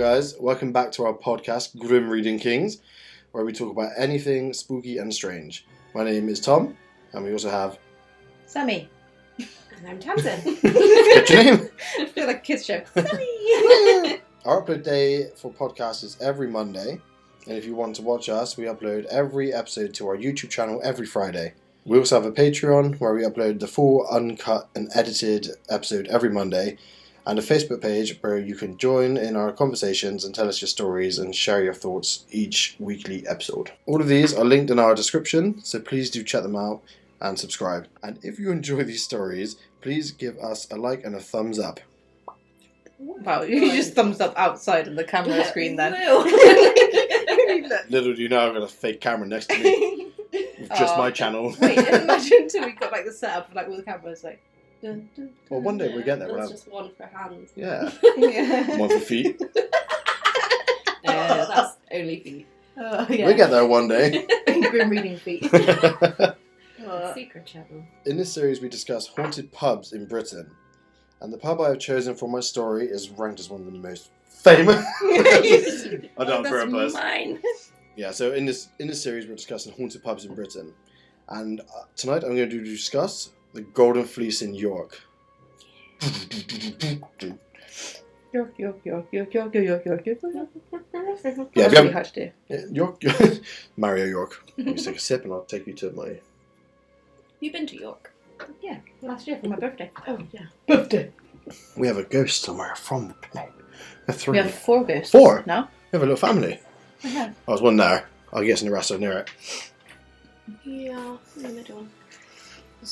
guys, welcome back to our podcast, Grim Reading Kings, where we talk about anything spooky and strange. My name is Tom, and we also have... Sammy. And I'm Tamsin. What's your name? I feel like a kids show. Sammy! Our upload day for podcasts is every Monday, and if you want to watch us, we upload every episode to our YouTube channel every Friday. We also have a Patreon, where we upload the full, uncut and edited episode every Monday, and a Facebook page where you can join in our conversations and tell us your stories and share your thoughts each weekly episode. All of these are linked in our description, so please do check them out and subscribe. And if you enjoy these stories, please give us a like and a thumbs up. Wow, you just thumbs up outside of the camera screen then. Little do you know I've got a fake camera next to me with just my channel. Wait, imagine until we got like the setup of like all the cameras like... Dun, dun, dun. Well, one day we'll get there. There's just one for hands. Yeah. Yeah. One for feet. Yeah, that's only feet. Oh, yeah. We'll get there one day. Grim reading feet. Secret channel. In this series we discuss haunted pubs in Britain. And the pub I have chosen for my story is ranked as one of the most famous. I don't That's purpose. mine. Yeah, so in this series we're discussing haunted pubs in Britain. And tonight I'm going to discuss the Golden Fleece in York. York, York, York, York, York, York, York, York, York. Yeah, That's really hard to do. Yeah, York. Mario York. Let me take a sip and I'll take you to my... You been to York? Yeah, last year for my birthday. Oh, yeah. Birthday. We have a ghost somewhere from the play. We have 4 ghosts. 4? No? We have a little family. We have. Oh, there's one there. I guess the rest are near it. Yeah, in the middle.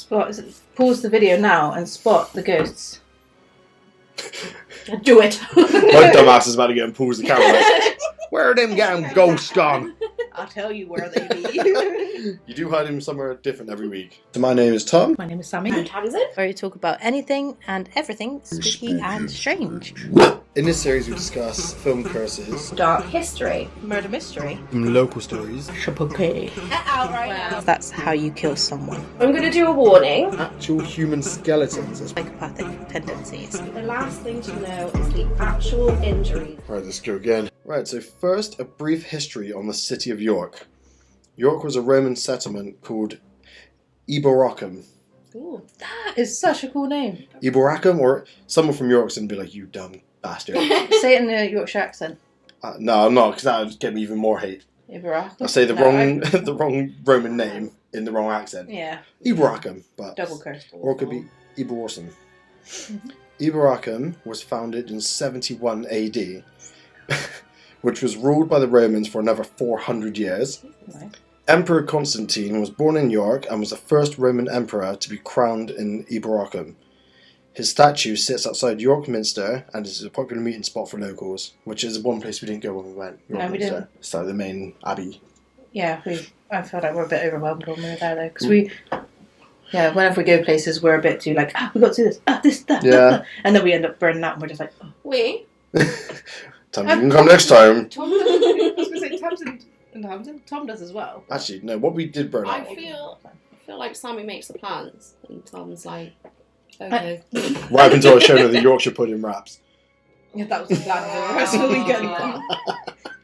Pause the video now and spot the ghosts. Do it. My dumbass is about to get and pulls the camera. Like, where are them damn ghosts gone? I'll tell you where they be. You do hide him somewhere different every week. So my name is Tom. My name is Sammy. I'm Tamsin. Where we talk about anything and everything spooky and strange. In this series we discuss film curses, Dark history. Murder mystery. local stories, Chapoke. Out right now. That's how you kill someone. I'm going to do a warning. actual human skeletons. Psychopathic tendencies. The last thing to know is the actual injuries. Right, let's go again. Right, so first, a brief history on the city of York. York was a Roman settlement called Eboracum. Ooh. That is such a cool name. Eboracum, or someone from York's going to be like, you dumb bastard. Say it in a Yorkshire accent. No, I'm not, because that would get me even more hate. Ibaraka. I'll say the wrong Roman name in the wrong accent. Yeah. Eboracum, but... Double curse. Or it could be Eboracum. Mm-hmm. Eboracum was founded in 71 AD, which was ruled by the Romans for another 400 years. Nice. Emperor Constantine was born in York and was the first Roman emperor to be crowned in Eboracum. His statue sits outside York Minster and is a popular meeting spot for locals, which is one place we didn't go when we went. York No, we Minster. didn't. It's like the main abbey. Yeah, I feel like we're a bit overwhelmed when we were there though. Because whenever we go places, we're a bit too like, we've got to do this, this, that, Yeah. that. And then we end up burning out and we're just like, oh. We? Time you can come next time. Tom does. I was going to say Tamsin. Tom does as well. Actually, no, what we did burn out. I feel like Sammy makes the plans and Tom's like, okay. What happened to our show of the Yorkshire pudding wraps? Yeah, that was the plan for the rest of the weekend.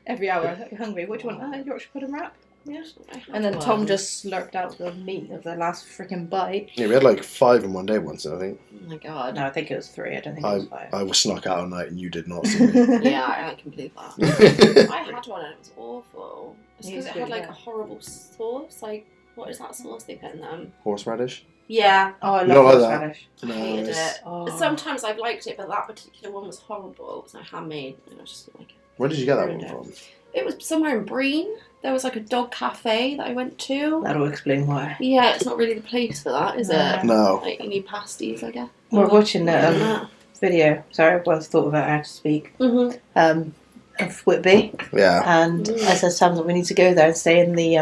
Every hour, you're hungry. What do you want? Yorkshire pudding wrap? Yeah. And then Tom just slurped out the meat of the last freaking bite. Yeah, we had like 5 in one day once, I think. Oh my god. No, I think it was 3. I don't think it was 5. I was snuck out at night and you did not see me. Yeah, I can believe that. I had one and it was awful. It's because it had like a horrible sauce. Like, what is that sauce they put in them? Horseradish? Yeah. Oh, I Not love like horseradish. I hated Nice. it. Oh. Sometimes I've liked it, but that particular one was horrible. It was like handmade, and I just didn't like it. Where did you get that one from? It was somewhere in Breen. There was like a dog cafe that I went to. That'll explain why. Yeah, it's not really the place for that, is it? No. Like, you need pasties, I guess. We're watching a video. Sorry, I thought of it. I had to speak. Mm-hmm. Of Whitby, Yeah. and I said to Sam that we need to go there and stay in the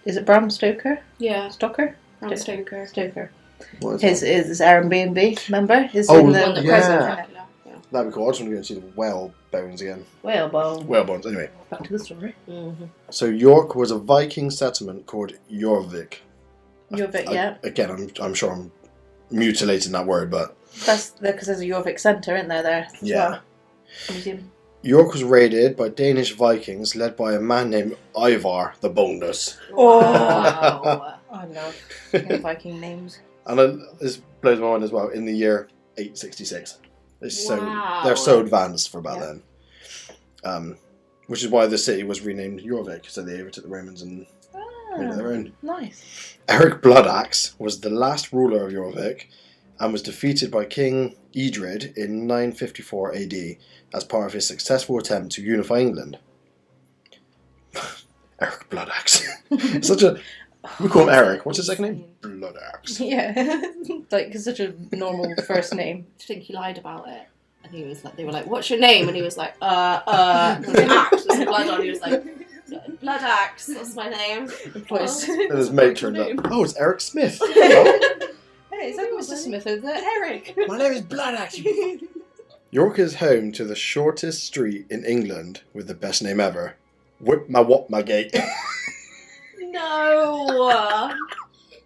Is it Bram Stoker? Yeah. Stoker. Bram Stoker. Stoker. What is His Airbnb, remember? His Oh, in The one that the yeah. president. Yeah. That'd be cool. I just want to go and see the whale bones again. whale bone. Whale bones, anyway. Back to the story. Mm-hmm. So York was a Viking settlement called Jorvik. Jorvik, yeah. Again, I'm sure I'm mutilating that word, but That's because there's a Jorvik Centre, isn't there? There. As Yeah. well. Museum. York was raided by Danish Vikings led by a man named Ivar the Boneless. Wow. I love Viking names. And then this blows my mind as well, in the year 866. Wow. They're so advanced for back Yeah. then. Which is why the city was renamed Jorvik, so they overtook the Romans and made it their own. Nice. Eric Bloodaxe was the last ruler of Jorvik and was defeated by King Edred in 954 AD as part of his successful attempt to unify England. Eric Bloodaxe. Such a... We call him Eric. What's his second name? Bloodaxe. Yeah. Like, such a normal first name. I think he lied about it. And he was like, they were like, what's your name? And he was like, axe. There's blood on. He was like, Blood Axe, that's my name. And his mate turned up. Oh, it's Eric Smith. Hey, is that Mr. Smith over there? Eric. My name is Bloodaxe. York is home to the shortest street in England with the best name ever. Whip my wop my gate. No.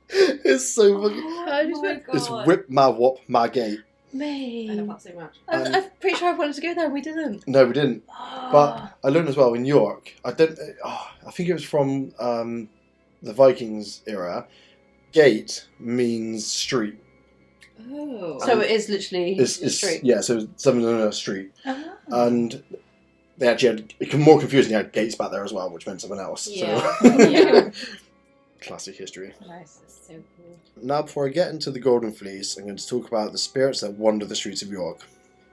It's so fucking... Oh my God. It's whip my wop my gate. Mate. I love that so much. I'm pretty sure I wanted to go there. We didn't. No, we didn't. But I learned as well in York. I think it was from the Vikings era. Gate means street. Oh. So it is literally It's street. yeah. So something on a street, Oh. and they actually had more confusing. They had gates back there as well, which meant something else. Yeah. So. Yeah. Classic history. Nice. That's so cool. Now, before I get into the Golden Fleece, I'm going to talk about the spirits that wander the streets of York.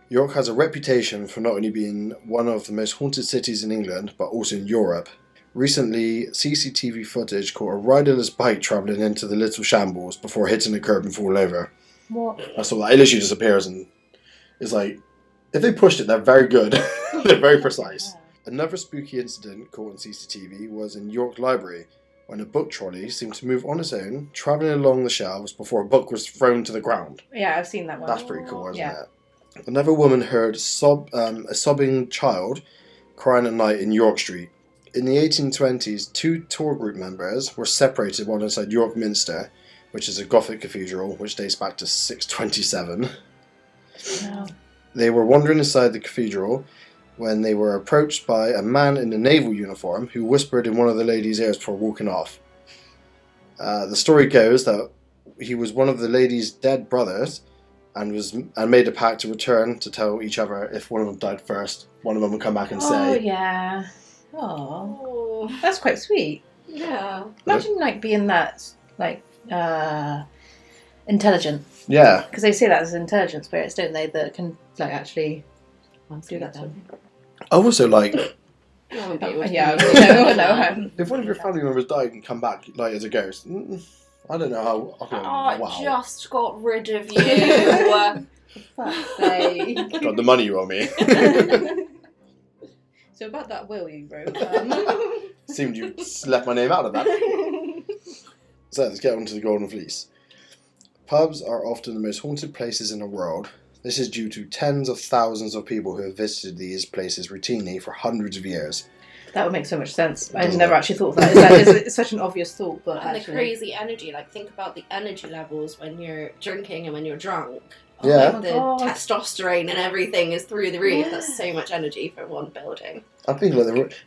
York has a reputation for not only being one of the most haunted cities in England, but also in Europe. Recently, CCTV footage caught a riderless bike travelling into the Little Shambles before hitting the curb and falling over. What? I saw that. It literally disappears, and it's like, if they pushed it, they're very good. They're very precise. Another spooky incident caught on CCTV was in York Library, when a book trolley seemed to move on its own, travelling along the shelves before a book was thrown to the ground. Yeah, I've seen that one. That's pretty cool, isn't Yeah. it? Another woman heard a sobbing child crying at night in York Street. In the 1820s, two tour group members were separated while inside York Minster, which is a Gothic cathedral which dates back to 627. No. They were wandering inside the cathedral when they were approached by a man in a naval uniform who whispered in one of the ladies' ears before walking off. The story goes that he was one of the lady's dead brothers and made a pact to return to tell each other if one of them died first, one of them would come back and Oh, say... yeah. Oh. Oh. That's quite sweet. Yeah. Imagine, being that, intelligent. Yeah. Because they say that as intelligent spirits, don't they? That can, actually do that to them. I also like... I wouldn't be able to Yeah, do that. no. If one of your family members died and come back as a ghost, I don't know how... I wow. just got rid of you. Fuck's sake. Got the money you owe me. So about that will you wrote. Seemed you left my name out of that. So let's get on to the Golden Fleece. Pubs are often the most haunted places in the world. This is due to tens of thousands of people who have visited these places routinely for hundreds of years. That would make so much sense. I Doesn't never it? actually thought of that. It's such an obvious thought, but And actually... the crazy energy, think about the energy levels when you're drinking and when you're drunk. Yeah. The Oh my God. testosterone and everything is through the roof. That's so much energy for one building. I think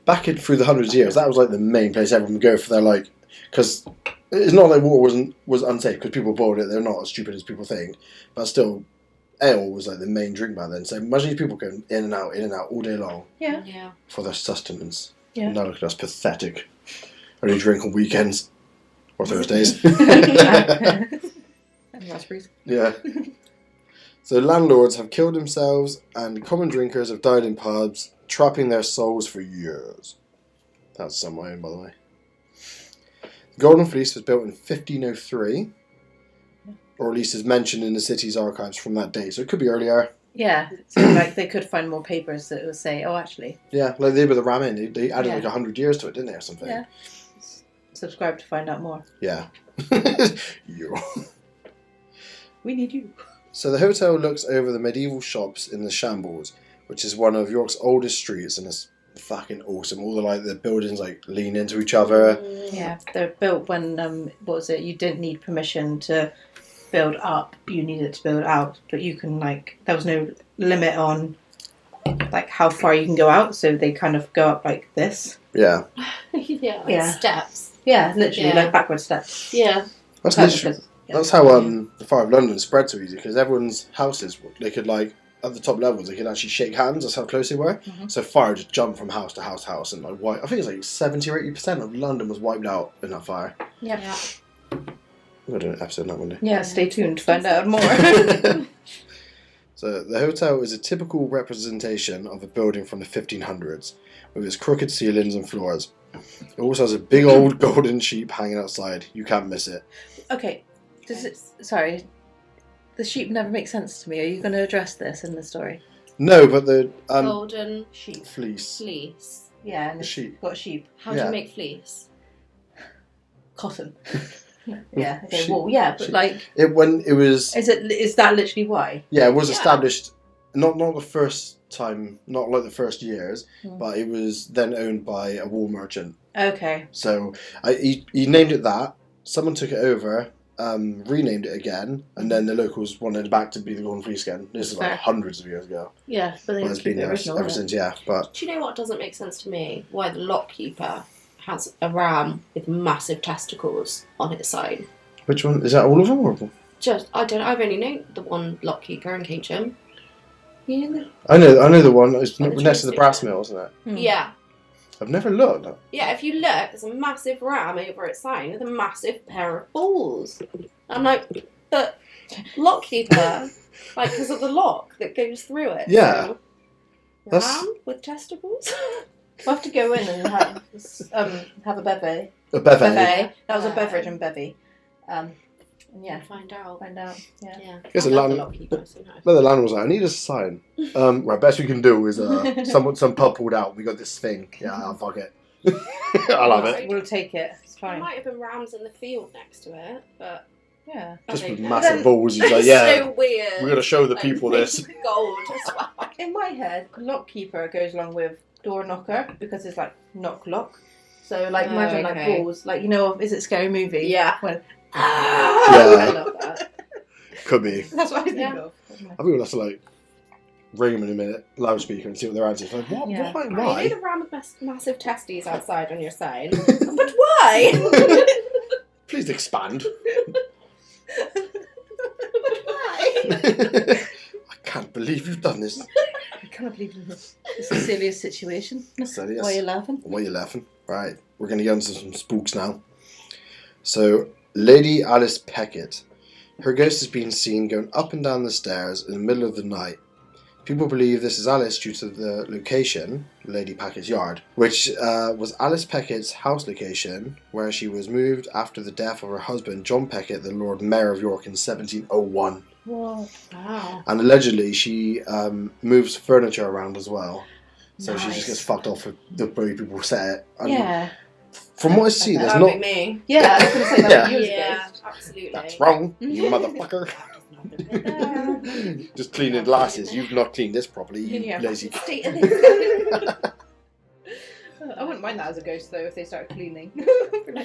back through the hundreds of years, that was the main place everyone would go for their because it's not like water was unsafe because people boiled it. They're not as stupid as people think, but still, ale was the main drink back then. So imagine these people going in and out all day long Yeah. for their sustenance. Yeah. Now look at us, pathetic. Only drink on weekends or Thursdays. And raspberries. Yeah. So landlords have killed themselves and common drinkers have died in pubs, trapping their souls for years. That's some my own, by the way. The Golden Fleece was built in 1503, or at least is mentioned in the city's archives from that date. So it could be earlier. Yeah, so they could find more papers that would say, oh, actually. Yeah, like they were the Ramin. They added Yeah. 100 years to it, didn't they, or something? Yeah. Subscribe to find out more. Yeah. You. We need you. So the hotel looks over the medieval shops in the Shambles, which is one of York's oldest streets, and it's fucking awesome. All the buildings lean into each other. Yeah, they're built when, what was it? You didn't need permission to build up. You needed to build out. But you can, there was no limit on like how far you can go out, so they kind of go up like this. Yeah. Yeah, steps. Yeah, literally Yeah. like backward steps. Yeah. That's Kind of literally, because- yeah. that's how the Fire of London spread so easy, because everyone's houses, they could like, at the top levels, they could actually shake hands. That's how close they were. Mhm. So fire just jumped from house to house to house, and like I think it's like 70 or 80% of London was wiped out in that fire. Yeah. We're doing an episode on that one day. Yeah, stay tuned to find out more. So the hotel is a typical representation of a building from the 1500s, with its crooked ceilings and floors. It also has a big old golden sheep hanging outside. You can't miss it. Okay, sorry, the sheep never make sense to me. Are you going to address this in the story? No, but the Golden Sheep. fleece. fleece. Yeah, and The it's sheep. got a sheep. How do Yeah. you make fleece? Cotton. Yeah, okay, Sheep. wool. Yeah, but Sheep. like, It when it was is that literally why? yeah, it was Yeah. established not the first time, not like the first years, Mm. but it was then owned by a wool merchant. Okay. So he named it that. Someone took it over, renamed it again, and then the locals wanted it back to be the Golden Fleece again. This is like Fair. hundreds of years ago. Yeah, but they Well, it's keep been it there original. ever innit? since, yeah. But Do you know what doesn't make sense to me? Why the lockkeeper has a ram with massive testicles on its side. which one is that? All of them, or? Just, I don't know, I've only known the one lockkeeper in Keynsham. Yeah. I know the one. It's Like the next to the train brass station. mill, isn't it? Hmm. Yeah. I've never looked. Yeah, if you look, there's a massive ram over its sign with a massive pair of balls. I'm like, but lockkeeper, like, because of the lock that goes through it. Yeah. So, That's- ram with testicles? We'll have to go in and have a bevy. A bevy. Bevy. That was a beverage and bevy. And yeah, Find out. find out. Yeah. Yeah. Guess I a love the lamb- lockkeeper, so no. But the landlord was like, I need a sign. Right, best we can do is some pub pulled out. We got this thing. Yeah, I'll fuck it. I love it. We'll take it. It's There fine. might have been rams in the field next to it, but Yeah. Just okay. with massive Then- balls. He's like, it's yeah, so weird. we're gonna show the Like, people this. gold as well. In my head, lockkeeper goes along with door knocker because it's like knock lock. So like imagine like okay. balls, like is it Scary Movie? Yeah. When I love that. Could be. that's what I think Yeah. of. I think we'll have to like ring them in a minute, loudspeaker, and see what their answer is. Like, what? Yeah. Why? I know Why? the ram with massive testes outside on your sign, but why? Please expand. Why? I can't believe you've done this. I can't believe this. It's a serious situation. So, yes. Why are you laughing? Why are you laughing? Right, we're going to get into some spooks now. So, Lady Alice Peckett. Her ghost is being seen going up and down the stairs in the middle of the night. People believe this is Alice due to the location, Lady Peckett's yard, which was Alice Peckett's house location, where she was moved after the death of her husband, John Peckett, the Lord Mayor of York in 1701. What? Wow. And allegedly, she moves furniture around as well. So she just Nice. gets fucked off with the way people set it. And Yeah. from what I see, there's That not. would be me. Yeah, I was going to say that. Yeah. Yeah. Yeah, absolutely. That's wrong, you motherfucker. Just cleaning glasses. You've not cleaned this properly, you Yeah. lazy. State of this. I wouldn't mind that as a ghost though if they started cleaning.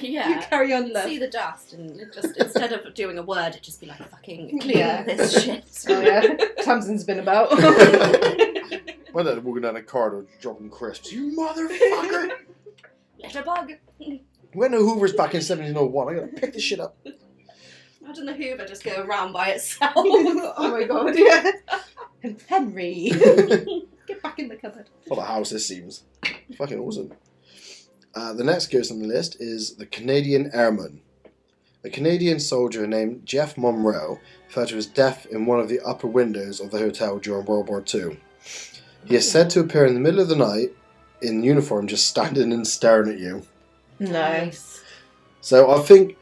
Yeah. You carry on, love. See the dust and it just instead of doing a word, it just be like fucking clean Yeah. this shit. Oh yeah, Tamsin's been about. Well, they're walking down a corridor dropping crisps. You motherfucker! Little bug. When the Hoovers back in 1701, I gotta pick this shit up. Imagine the Hoover just go around by itself. Oh my god, yeah. Henry, get back in the cupboard. What a house this seems. Fucking awesome. The next ghost on the list is the Canadian Airman. A Canadian soldier named Jeff Monroe fell to his death in one of the upper windows of the hotel during World War II. He is said to appear in the middle of the night in uniform, just standing and staring at you. Nice. So I think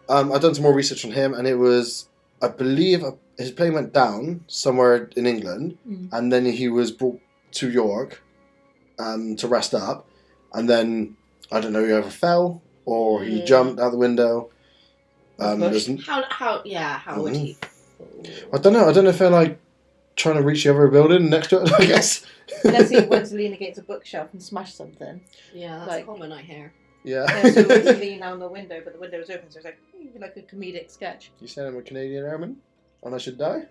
I've done some more research on him, and it was, I believe, his plane went down somewhere in England, and then he was brought to York to rest up, and then I don't know, he either fell or he jumped out the window. There's- How would he? I don't know if they're like trying to reach the other building next to it. I guess. Unless he went to lean against a bookshelf and smash something. Yeah, that's Like- common, I hear. Yeah. Yeah, so he went to lean out the window, but the window was open, so it's like a comedic sketch. You said I'm a Canadian airman, and I should die.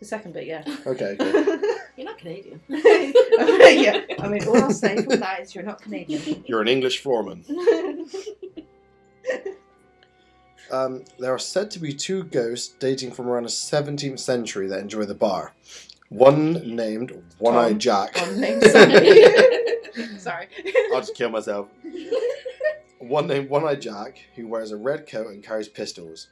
The second bit, yeah. Okay, good. You're not Canadian. Yeah. I mean, all I'll say from that is you're not Canadian. You're an English foreman. There are said to be 2 ghosts dating from around the 17th century that enjoy the bar. One named One-Eyed Jack. One named Sunny. Sorry. I'll just kill myself. One named One-Eyed Jack, who wears a red coat and carries pistols.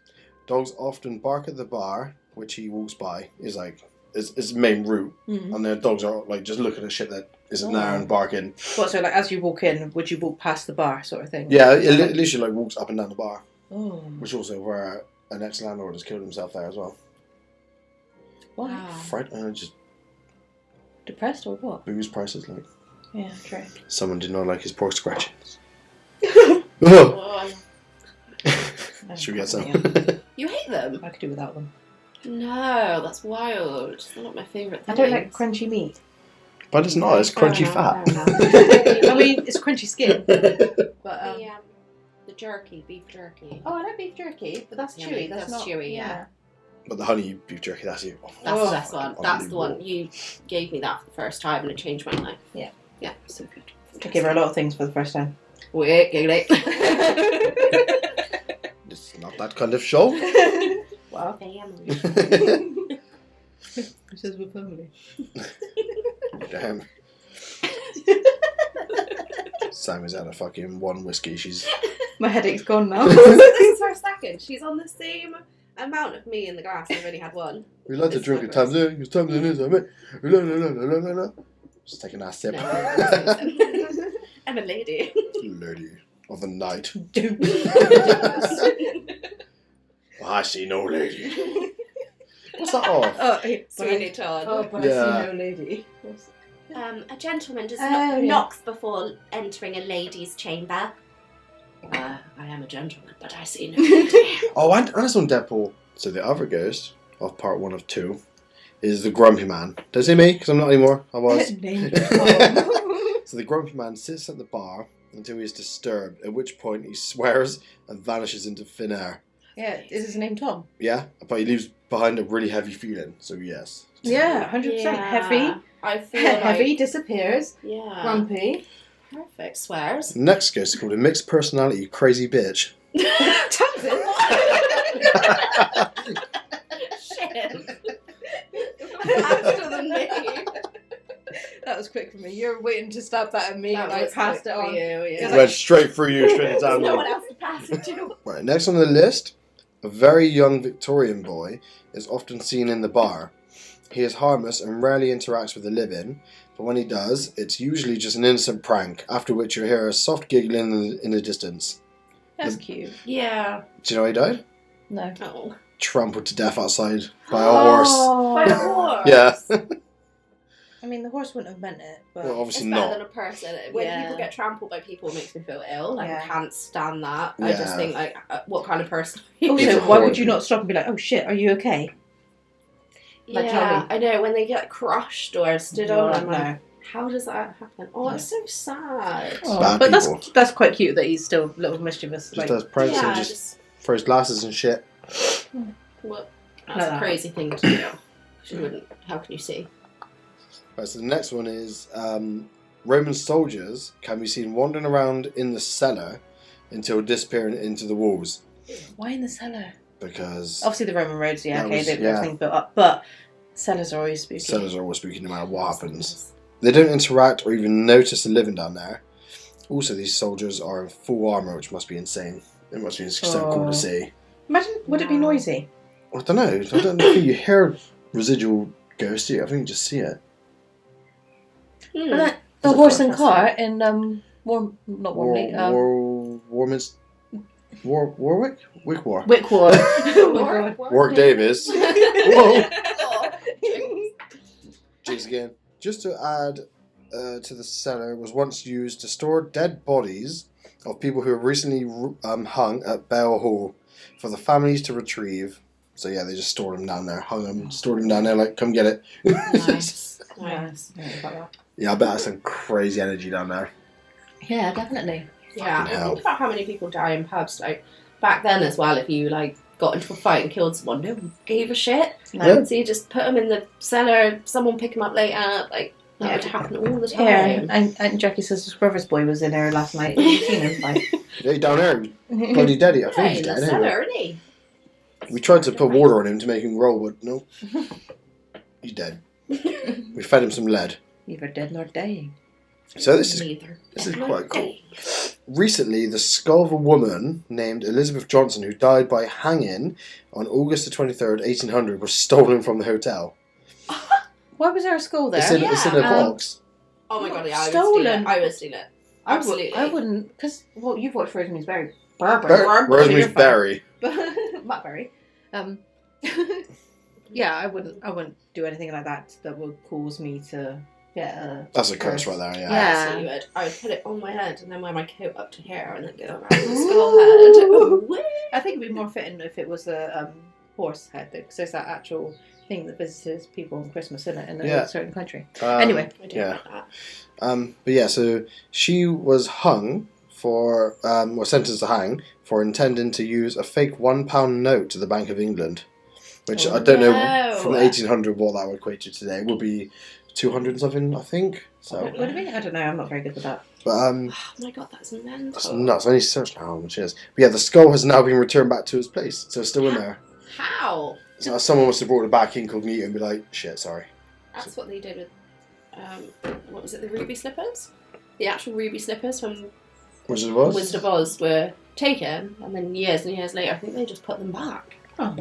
Dogs often bark at the bar, which he walks by. Is like his main route, and their dogs are like just looking at shit that isn't there and barking. What? So like, as you walk in, would you walk past the bar, sort of thing? Yeah, it literally like walks up and down the bar. Oh. Which also where an ex-landlord has killed himself there as well. Why? Wow. Fright, just Depressed or what? booze prices, like. Yeah, true. Someone did not like his pork scratchings. Oh, Should we get some? you hate them? I could do without them. No, that's wild. They're not my favourite I things. don't like crunchy meat. But it's not, it's Fair crunchy enough, fat. fair enough. I mean, it's crunchy skin. But The jerky, beef jerky. oh, I like beef jerky, but that's Yummy. chewy. That's not chewy, yeah. But the honey beef jerky, that's you. That's Oh, the best one. That's the one. unbelievable. You gave me that for the first time and it changed my life. Yeah. Yeah, so good. I gave her a lot of things for the first time. Wait, giggly. It's not that kind of show. Wow. Family. This is with family. Damn. Sammy's had a fucking 1 whiskey. She's My headache's gone now. This is her second. She's on the same amount of me in the glass. I've only had one. we like to It's drink my at times. It's times in this, I mean. No. Just taking that sip. No. I'm a lady. Lady of the night. Dude. I see no lady. What's that off? Oh, hey, Sweeney Todd. Oh, but Yeah. I see no lady. A gentleman does Oh, not yeah. knocks before entering a lady's chamber. I am a gentleman, but I see no lady. Oh, and it's on Deadpool. So the other ghost of part 1 of 2 is the grumpy man. Don't say me, because I'm not anymore. I was. Name So the grumpy man sits at the bar until he is disturbed, at which point he swears and vanishes into thin air. Yeah, is his name Tom? Yeah, but he leaves behind a really heavy feeling, so yes. Yeah, 100%. Heavy. I feel Heavy like, disappears. yeah. Grumpy. Perfect. Swears. Next ghost is called a mixed personality crazy bitch. Tamsin. Shit. Faster than me. That was quick for me. You're waiting to stab that at me That and I was passed quick it for on. you, It's yeah. like- Went straight through you, straight There's down. no one else to pass it to. Right, next on the list, a very young Victorian boy is often seen in the bar. He is harmless and rarely interacts with the living, but when he does, it's usually just an innocent prank, after which you hear a soft giggling in the distance. That's cute. Yeah. Do you know how he died? No. Oh. Trampled to death outside by a horse. By a horse. Yeah. I mean, the horse wouldn't have meant it, but Well, It's obviously better not. than a person. When Yeah. people get trampled by people, it makes me feel ill. Like, Yeah. I can't stand that. I Yeah. just think, like, what kind of person are you? also, It's why would horrible. you not stop and be like, "Oh shit, are you okay?" Like, Yeah, I know. When they get crushed or stood on, I'm like, no. how does that happen? Oh, it's so sad. Oh, Bad but people. that's quite cute that he's still a little mischievous. Just Like, does pranks yeah, and just throws glasses and shit. what? Like That's a that. crazy thing to do. She wouldn't. How can you see? Right, so the next one is Roman soldiers can be seen wandering around in the cellar until disappearing into the walls. why in the cellar? Because Obviously, the Roman roads, yeah, That okay, was- they've yeah. everything built up, but cellars are always spooky. cellars are always spooky no matter what happens. They don't interact or even notice the living down there. Also, these soldiers are in full armour, which must be insane. It must be so cool Oh. to see. Imagine, would it be noisy? I don't know. I don't think you hear residual ghosts, do you? I think you just see it. Hmm. And the Is it horse and interesting? cart in not Warmley, Warwick? Wickwar. Wickwar. Warwick Davis. Whoa. Jigs again. Just to add to the cellar, was once used to store dead bodies of people who were recently hung at Bell Hall for the families to retrieve. So yeah, they just stored them down there, hung them, stored them down there, like, come get it. Nice. Nice. Yeah, Yeah, I bet that's some crazy energy down there. yeah, definitely. Yeah, Fucking and hell. think about how many people die in pubs. Like back then as well, if you like got into a fight and killed someone, no one gave a shit. Yeah. So you just put them in the cellar, someone pick them up later, like, that would happen all the time. Yeah, and Jackie's sister's brother's boy was in there last night. Have you seen him? Like, Yeah, down there, bloody daddy. I think Yeah, he's in the dead. cellar, Anyway. isn't he? We tried to put water on him to make him roll, but no, he's dead. We fed him some lead. neither dead nor dying. So this is Neither. quite cool. Recently, the skull of a woman named Elizabeth Johnson, who died by hanging on August the 23rd, 1800, was stolen from the hotel. Why was there a skull there? It's in a box. Oh my god, yeah, Stolen. I would steal it. Absolutely. I wouldn't, because, well, you've watched Rosemary's Berry. Rosemary's Berry. Matt Berry. Yeah, I wouldn't do anything like that would cause me to get a... That's a curse right there, yeah. I Yeah. absolutely would. I would put it on my head and then wear my coat up to here and then go around the skull head. Ooh. I think it'd be more fitting if it was a horse head, because there's that actual thing that visitors people on Christmas in a certain country. Anyway. I do Yeah. like that. But yeah, so she was hung for, or sentenced to hang for intending to use a fake £1 note to the Bank of England, which I don't know from 1800 what that would equate to today. It would be 200 and something, I think. So, Would it be? I don't know. I'm not very good with that. but Oh my god, that's mental. that's nuts. I need to search now how much it is. But yeah, the skull has now been returned back to its place, so it's still in there. How? So someone must have brought it back incognito and be like, "Shit, sorry." That's what they did with, what was it, the ruby slippers? The actual ruby slippers from Wizard of Oz. Wizard of Oz were taken, and then years and years later, I think they just put them back. Oh.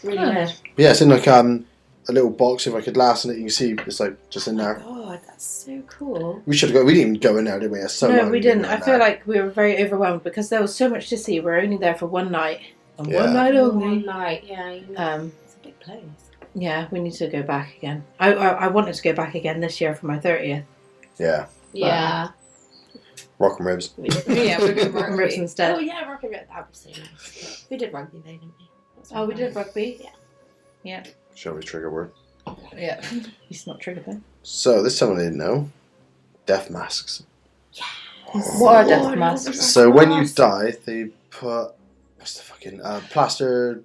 Really Oh. weird. But yeah, it's in like a little box with like a glass in it. You can see it's like just in there. Oh god, that's so cool. We should have got. We didn't even go in there, did we? It's so No, long we didn't didn't. go I in feel there. like we were very overwhelmed because there was so much to see. We're only there for one night. And Yeah. one night One only. night, yeah. It's a big place. Yeah, we need to go back again. I wanted to go back again this year for my 30th. Yeah, Yeah. rock and ribs. Yeah, we're going rock and ribs instead. Oh yeah, rock and ribs. That was so nice. We did rugby though, didn't we? That's Oh, we nice. did rugby? Yeah. Yeah. Show me trigger word. Yeah. He's not triggered then. So this someone didn't know. Death masks. What are Oh, death I masks? love it. So when you die, they put what's the fucking plaster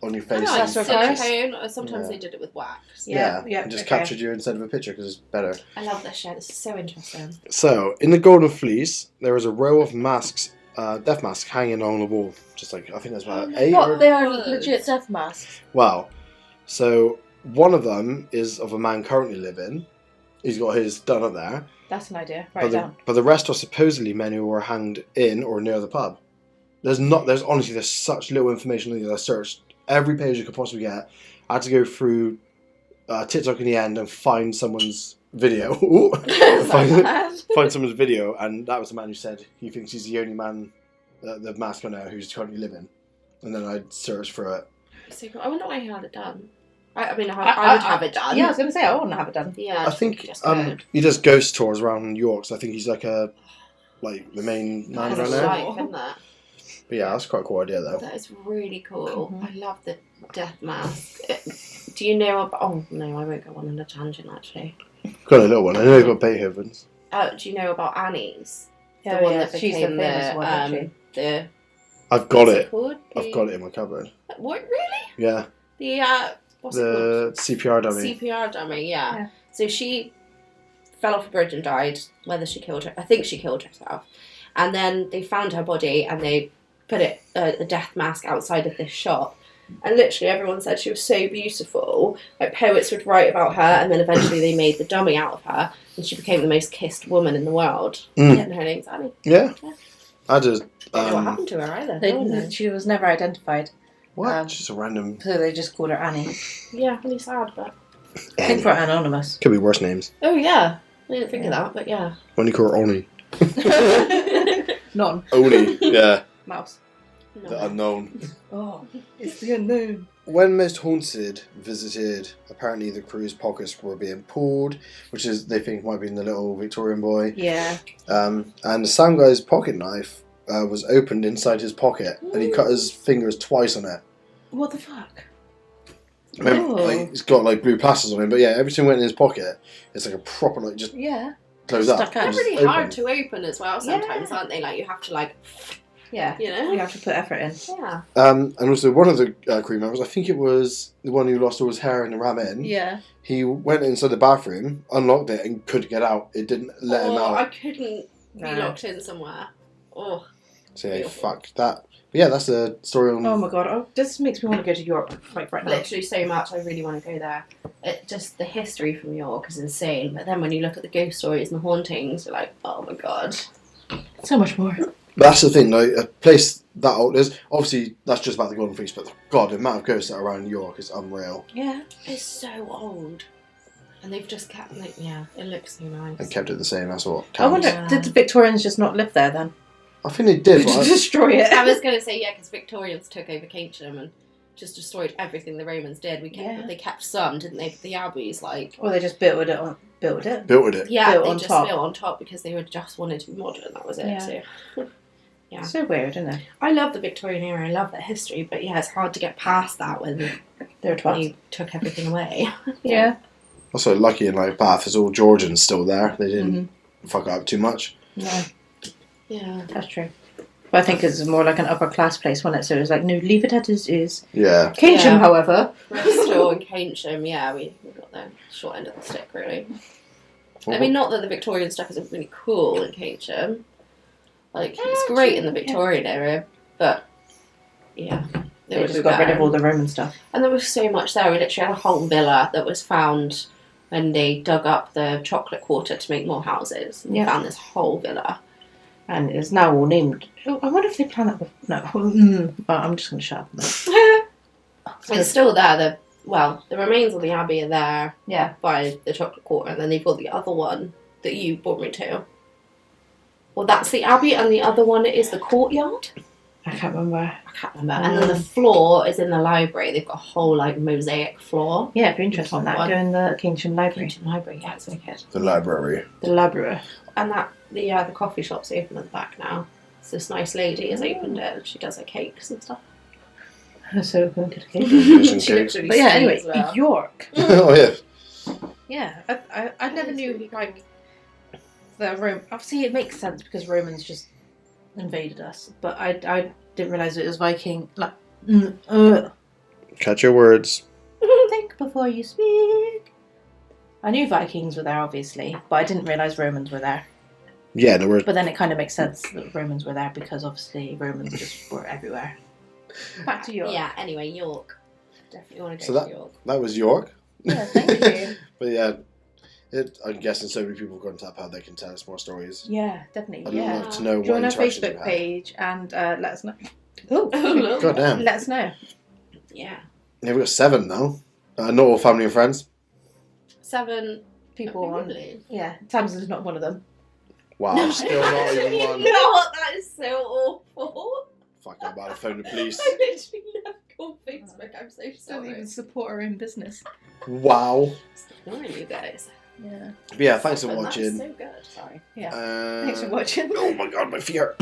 on your face. Oh, That's it's what it silicone, or sometimes Yeah. they did it with wax. Yeah, and just okay. captured you instead of a picture because it's better. I love this show. This is so interesting. So in the Golden Fleece, there is a row of masks, death masks hanging on the wall. Just like I think there's about Oh my 8. God. Or... They are legit death masks. Wow. So one of them is of a man currently living. He's got his done up there. That's an idea. Write it down. But the rest are supposedly men who were hanged in or near the pub. There's honestly there's such little information on these. I searched every page you could possibly get. I had to go through TikTok in the end and find someone's video. find someone's video, and that was the man who said he thinks he's the only man, the mask on there, who's currently living. And then I searched for it. So cool. I wonder why he had it done. I mean, I would have it done. Yeah, I was going to say, I want to have it done. Yeah. I think just good. he does ghost tours around New York, so I think he's like the main man That's around a there. sight, isn't that? But yeah, that's quite a cool idea though. That is really cool. Mhm. I love the death mask. Do you know about... Oh, no, I won't go on a tangent, actually. Got a little one. I know you've got Beethoven's. Do you know about Annie's? Yeah, the one yeah, that she's the became famous one, isn't the... I've got what's it. Called? I've got it in my cupboard. What, really? Yeah. The, what's it The CPR called? dummy. CPR dummy, yeah. Yeah. So she fell off a bridge and died. Whether she killed her... I think she killed herself. And then they found her body and they put it a death mask outside of this shop. And literally everyone said she was so beautiful. Like poets would write about her, and then eventually they made the dummy out of her, and she became the most kissed woman in the world. Mm. And her name's Annie. Yeah. Yeah. I just. Don't know what happened to her either. No one knows. She was never identified, What? Just a random. so they just called her Annie. Yeah, really sad, but... I think for anonymous. Could be worse names. Oh yeah, I didn't think of that, but yeah. When you call her Oni. None. Oni. Yeah. Mouse. No. The unknown. Oh, it's the unknown. When Most Haunted visited, apparently the crew's pockets were being pulled, which is they think might be in the little Victorian boy. Yeah. And the sound guy's pocket knife was opened inside his pocket, and he cut his fingers twice on it. What the fuck? Remember, Oh. like, he's got like blue plasters on him, but yeah, everything went in his pocket. It's like a proper like just Yeah. closed up. Stuck out. They're Just really open. hard to open as well sometimes, aren't they? Like you have to like Yeah. You know? You have to put effort in. Yeah. And also one of the crew members, I think it was the one who lost all his hair in the ram in. Yeah. He went inside the bathroom, unlocked it, and couldn't get out. It didn't let him out. I couldn't be No. locked in somewhere. Oh. So yeah, Beautiful. fuck that. But yeah, that's the story on. Oh my god, this makes me want to go to York like right now. Literally so much. I really want to go there. Just the history from York is insane. But then when you look at the ghost stories and the hauntings, you're like, oh my god. So much more. That's the thing, though. A place that old is obviously that's just about the Golden Fleece, but God, the amount of ghosts that are around York is unreal. Yeah. It's so old. And they've just kept it, it looks so nice. And kept it the same. That's what. I wonder, Yeah. did the Victorians just not live there then? I think they did. To But destroy it. I was going to say, yeah, because Victorians took over Keynsham and just destroyed everything the Romans did. They kept some, didn't they? But the abbeys, Or they just built it. built it. yeah, built they on just top. built on top because they just wanted to be modern. That was it. Yeah. So, yeah. So weird, isn't it? I love the Victorian era. I love that history, but yeah, it's hard to get past that when They're twats. they took everything away. Yeah. Also, lucky in like Bath is all Georgians still there. They didn't fuck up too much. Yeah, Yeah. that's true. But I think it's more like an upper class place, wasn't it? So it was like, no, leave it as it is. Yeah. Keynsham, Yeah. however. Bristol and Keynsham, yeah, we got the short end of the stick, really. I mean, not that the Victorian stuff isn't really cool in Keynsham. Like, it's great in the Victorian era, but, yeah. They just got rid of all the Roman stuff. And there was so much there. We literally had a whole villa that was found when they dug up the chocolate quarter to make more houses. And found this whole villa. And it's now all named. Oh, I wonder if they planned that before. No. I'm just going to shut up. It's still there. The remains of the abbey are there. Yeah. By the chocolate quarter, and then they've got the other one that you brought me to. Well, that's the abbey, and the other one is the courtyard. I can't remember. And then the floor is in the library. They've got a whole like mosaic floor. Yeah, it'd be interesting that. Go in the Keynsham Library. Keynsham Library, yeah, it's wicked. The library. The library. And the coffee shop's open at the back now. So this nice lady has opened it, and she does her cakes and stuff. So we're going to the cake. She literally But yeah, sings anyway, well. York. Oh yeah. Yeah, I never knew like the Rome. Obviously, it makes sense because Romans just invaded us, but I didn't realize it was Viking. Like, Catch your words. think before you speak. I knew Vikings were there, obviously, but I didn't realize Romans were there. Yeah, there were. But then it kind of makes sense that Romans were there because obviously Romans just were everywhere. Back to York. Yeah, anyway, York. Definitely want to So go to York. That was York. Yeah, thank you. But yeah, I'm guessing so many people have gone to that pub they can tell us more stories. Yeah, definitely. I'd Yeah. love to know what Join our interactions Facebook you've had. page and let us know. Oh, God damn. let us know. Yeah. Yeah, we've got 7 now. Not all family and friends. 7 People on. Really? Yeah, Tams is not one of them. Wow, still not even one. No, that is so awful. Fuck, I'm about to phone the police. I literally never go on Facebook. I'm so Don't sorry. even support our own business. Wow. Ignoring you guys. Yeah. But yeah, thanks for That is watching. so good. Sorry. Yeah. Thanks for watching. Oh my god, my feet hurt.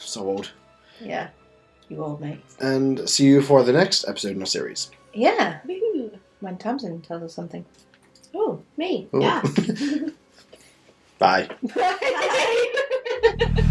So old. Yeah. You old mate. And see you for the next episode in our series. Yeah. Woo. When Tamsin tells us something. Oh, me. Ooh. Yeah. Bye. Bye.